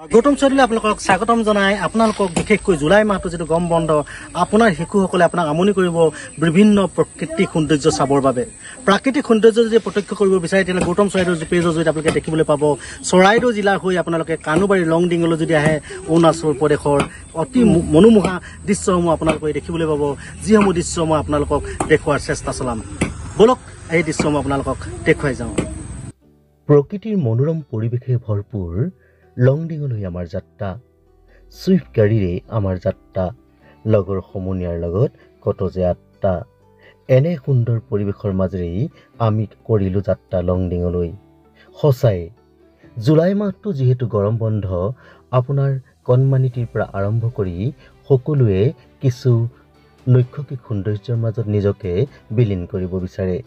গৌতম চৌধুৰী আপোনালোকক স্বাগতম জনাই আপোনালোকক বিশেষকৈ জুলাই মাহটো যেটো গম বন্ধ আপোনাৰ শিশুসকলে আপোনাক আমনি কৰিব বিভিন্ন প্ৰকৃতিক সৌন্দৰ্য চাবৰ বাবে প্ৰাকৃতিক সৌন্দৰ্য যদি প্ৰত্যক্ষ কৰিব বিচাৰে তেনে গৌতম চৰাইদেউ পেজৰ জৰিয়তে আপোনালোকে দেখিবলৈ পাব চৰাইদেউ জিলাৰ হৈ আপোনালোকে কানুবাৰী লংডিঙলৈ যদি আহে অৰুণাচল প্ৰদেশৰ অতি মনোমোহা দৃশ্যসমূহ আপোনালোকে দেখিবলৈ পাব যিসমূহ দৃশ্য মই আপোনালোকক দেখুৱাৰ চেষ্টা চলাম বলক এই দৃশ্যসমূহ আপোনালোকক দেখুৱাই যাওঁ প্ৰকৃতিৰ মনোৰম পৰিৱেশে ভৰপূৰ লংডিঙলৈ আমাৰ যাত্ৰা সুইফ্ট গাড়ীৰে আমাৰ যাত্ৰা লগৰ সমনীয়াৰ লগত কত যে আত্মা এনে সুন্দৰ পৰিৱেশৰ মাজেৰে আমি কৰিলো যাত্ৰা লংডিঙলৈ সঁচাই জুলাই মাহটো যেহেতু গৰম বন্ধ আপোনাৰ কণমানিটিৰ পৰা আৰম্ভ কৰি সকলোৱে কিছু নৈসৰ্গিক সৌন্দৰ্যৰ মাজত নিজকে বিলীন কৰিব বিচাৰে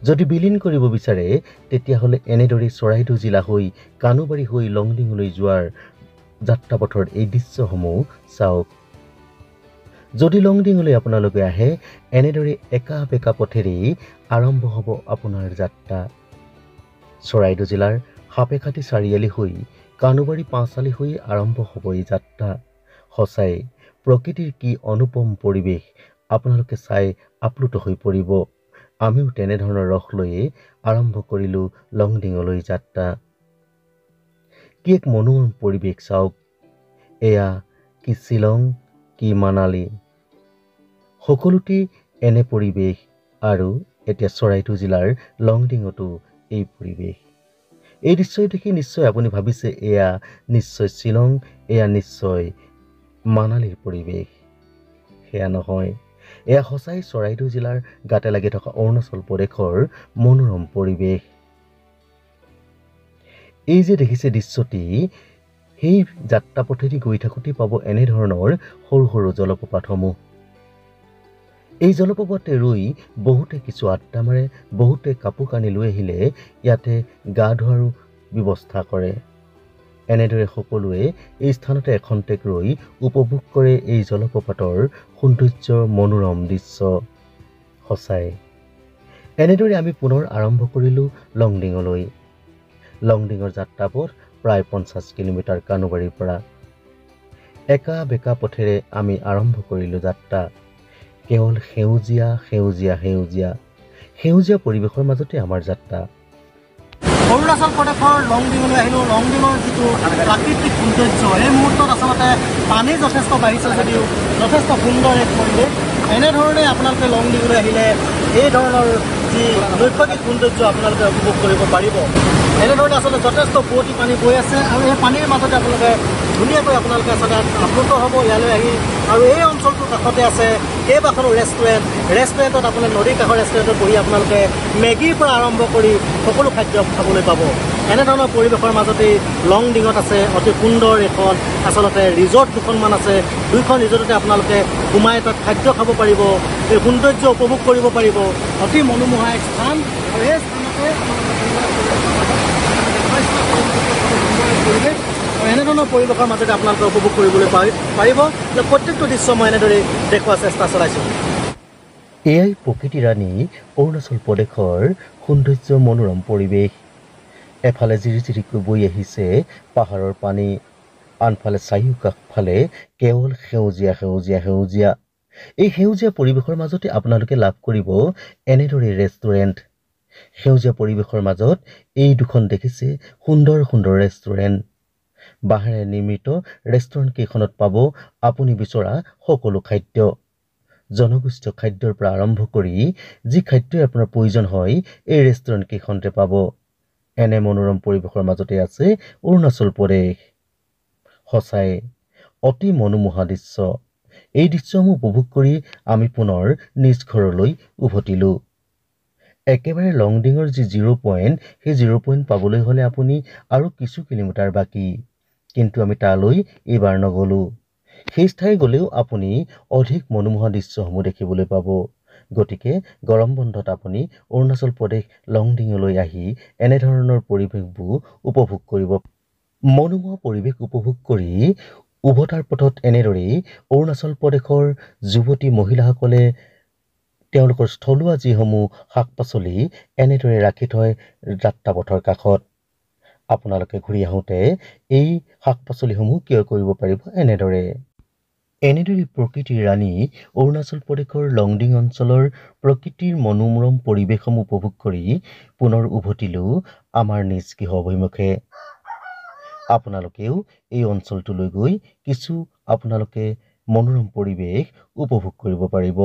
যদি বিলীন কৰিব বিচাৰে তেতিয়াহলে এনেদৰে চৰাইদেউ জিলা হৈ কানুবাৰী হৈ লংডিঙলৈ যোৱাৰ যাত্ৰাপথৰ এই দৃশ্যসমূহ চাওক যদি লংডিঙলৈ আপোনালোকে আহে এনেদৰে একা বেকা পথেৰে আৰম্ভ হ'ব আপোনাৰ যাত্ৰা চৰাইদেউ জিলাৰ হাপেখাটি চাৰিআলি হৈ কানুবাৰী পাঁচআলি হৈ আৰম্ভ হ'ব এই যাত্ৰা সঁচাই প্ৰকৃতিৰ কি অনুপম পৰিৱেশ আপোনালোকে চাই আপ্লুত হৈ পৰিব আমিও তেনে ধৰণৰ ৰস লৈয়ে আৰম্ভ কৰিলো লংডিঙলৈ যাত্ৰা কি এক মনোৰম পৰিৱেশ চাওক এয়া কি শ্বিলং কি মানালী সকলোতে এনে পৰিৱেশ আৰু এতিয়া চৰাইদেউ জিলাৰ লংডিঙতো এই পৰিৱেশ এই দৃশ্য দেখি নিশ্চয় আপুনি ভাবিছে এয়া নিশ্চয় শ্বিলং এয়া নিশ্চয় মানালীৰ পৰিৱেশ সেয়া নহয় এয়া সঁচাই চৰাইদেউ জিলাৰ গাতে লাগি থকা অৰুণাচল প্ৰদেশৰ মনোৰম পৰিৱেশ এই যে দেখিছে দৃশ্যটি সেই যাত্ৰাপথেদি গৈ থাকোঁতে পাব এনে ধৰণৰ সৰু সৰু জলপ্ৰপাতসমূহ এই জলপ্ৰপাতে ৰৈ বহুতে কিছু আড্ডা মাৰে বহুতে কাপোৰ কানি লৈ আহিলে ইয়াতে গা ধোৱাৰো ব্যৱস্থা কৰে এনেদৰে সকলোৱে এই স্থানতে এখন্তেক ৰৈ উপভোগ কৰে এই জলপ্ৰপাতৰ সৌন্দৰ্য মনোৰম দৃশ্য সঁচাই এনেদৰে আমি পুনৰ আৰম্ভ কৰিলো লংডিঙলৈ লংডিঙৰ যাত্ৰাপথ প্ৰায় 50 কিলোমিটাৰ কানুবাৰীৰ পৰা একা বেকা পথেৰে আমি আৰম্ভ কৰিলো যাত্ৰা কেৱল সেউজীয়া সেউজীয়া সেউজীয়া সেউজীয়া পৰিৱেশৰ মাজতে আমাৰ যাত্ৰা অৰুণাচল প্ৰদেশৰ লংডিঙলৈ আহিলো লংডিঙৰ যিটো প্ৰাকৃতিক সৌন্দৰ্য এই মুহূৰ্তত আচলতে পানী যথেষ্ট বাঢ়িছে যদিও যথেষ্ট সুন্দৰ এক পৰিৱেশ এনেধৰণে আপোনালোকে লংডিঙলৈ আহিলে এই ধৰণৰ যি নৈসৰ্গিক সৌন্দৰ্য আপোনালোকে উপভোগ কৰিব পাৰিব এনেধৰণে আচলতে যথেষ্ট পুৱতি পানী বৈ আছে আৰু এই পানীৰ মাজতে আপোনালোকে ধুনীয়াকৈ আপোনালোকে আচলতে আপ্লুত হ'ব ইয়ালৈ আহি আৰু এই অঞ্চলটোৰ কাষতে আছে কেইবাখনো ৰেষ্টুৰেণ্টত আপোনাৰ নদীৰ কাষৰ ৰেষ্টুৰেণ্টত বহি আপোনালোকে মেগীৰ পৰা আৰম্ভ কৰি সকলো খাদ্য খাবলৈ পাব এনেধৰণৰ পৰিৱেশৰ মাজতেই লংডিঙত আছে অতি সুন্দৰ এখন আচলতে ৰিজৰ্ট দুখনমান আছে দুইখন ৰিজৰ্টতে আপোনালোকে সোমাই তাত খাদ্য খাব পাৰিব এই সৌন্দৰ্য উপভোগ কৰিব পাৰিব অতি মনোমোহা এক স্থান আৰু এই স্থানতে এনেধৰণৰ পৰিৱেশৰ মাজতে আপোনালোকে উপভোগ কৰিবলৈ পাৰিব প্ৰত্যেকটো দৃশ্য মই এনেদৰে দেখুওৱাৰ চেষ্টা চলাইছোঁ এয়াই প্ৰকৃতি ৰাণী অৰুণাচল প্ৰদেশৰ সৌন্দৰ্য মনোৰম পৰিৱেশ এফালে জিৰিজিৰিকৈ বৈ আহিছে পাহাৰৰ পানী আনফালে চাৰিওকাষফালে কেৱল সেউজীয়া সেউজীয়া সেউজীয়া এই সেউজীয়া পৰিৱেশৰ মাজতে আপোনালোকে লাভ কৰিব এনেদৰে ৰেষ্টুৰেণ্ট সেউজীয়া পৰিৱেশৰ মাজত এই দুখন দেখিছে সুন্দৰ সুন্দৰ ৰেষ্টুৰেণ্ট বাঁহেৰে নিৰ্মিত ৰেষ্টুৰেণ্ট কেইখনত পাব আপুনি বিচৰা সকলো খাদ্য জনগোষ্ঠীয় খাদ্যৰ পৰা আৰম্ভ কৰি যি খাদ্যৰ আপোনাৰ প্ৰয়োজন হয় এই ৰেষ্টুৰেণ্ট কেইখনতে পাব এনে মনোৰম পৰিৱেশৰ মাজতে আছে অৰুণাচল প্ৰদেশ সঁচাই অতি মনোমোহা দৃশ্য এই দৃশ্যসমূহ উপভোগ কৰি আমি পুনৰ নিজ ঘৰলৈ উভতিলো একেবাৰে লংডিঙৰ যি 0 পইণ্ট সেই 0 পইণ্ট পাবলৈ হ'লে আপুনি আৰু কিছু কিলোমিটাৰ বাকী কিন্তু আমি তালৈ এইবাৰ নগলো সেই ঠাই গ'লেও আপুনি অধিক মনোমোহা দৃশ্যসমূহ দেখিবলৈ পাব গতিকে গৰম বন্ধত আপুনি অৰুণাচল প্ৰদেশ লংডিঙলৈ আহি এনে ধৰণৰ পৰিৱেশবোৰ উপভোগ কৰিব মনোমোহা পৰিৱেশ উপভোগ কৰি উভতাৰ পথত এনেদৰে অৰুণাচল প্ৰদেশৰ যুৱতী মহিলাসকলে তেওঁলোকৰ স্থলুৱা যিসমূহ শাক পাচলি এনেদৰে ৰাখি থয় যাত্ৰাপথৰ কাষত আপোনালোকে ঘূৰি আহোঁতে এই শাক পাচলিসমূহ ক্ৰয় কৰিব পাৰিব এনেদৰে প্ৰকৃতিৰ ৰাণী অৰুণাচল প্ৰদেশৰ লংডিং অঞ্চলৰ প্ৰকৃতিৰ মনোমৰম পৰিৱেশসমূহ উপভোগ কৰি পুনৰ উভতিলো আমাৰ নিজ গৃহ অভিমুখে। আপোনালোকেও এই অঞ্চলটোলৈ গৈ কিছু আপোনালোকে মনোৰম পৰিৱেশ উপভোগ কৰিব পাৰিব।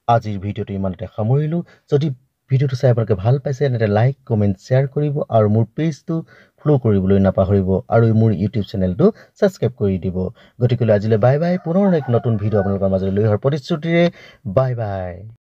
আজিৰ ভিডিঅ'টো ইমানতে সামৰিলোঁ। যদি ভিডিঅ'টো চাই আপোনালোকে ভাল পাইছে তেন্তে লাইক কমেণ্ট শ্বেয়াৰ কৰিব আৰু মোৰ পেজটো ফ'ল' কৰিবলৈ নাপাহৰিব আৰু মোৰ ইউটিউব চেনেলটো ছাবস্ক্ৰাইব কৰি দিব। গতিকে আজিলৈ বাই বাই। পুনৰ এক নতুন ভিডিঅ' আপোনালোকৰ মাজলৈ লৈ অহাৰ প্ৰতিশ্ৰুতিৰে বাই বাই।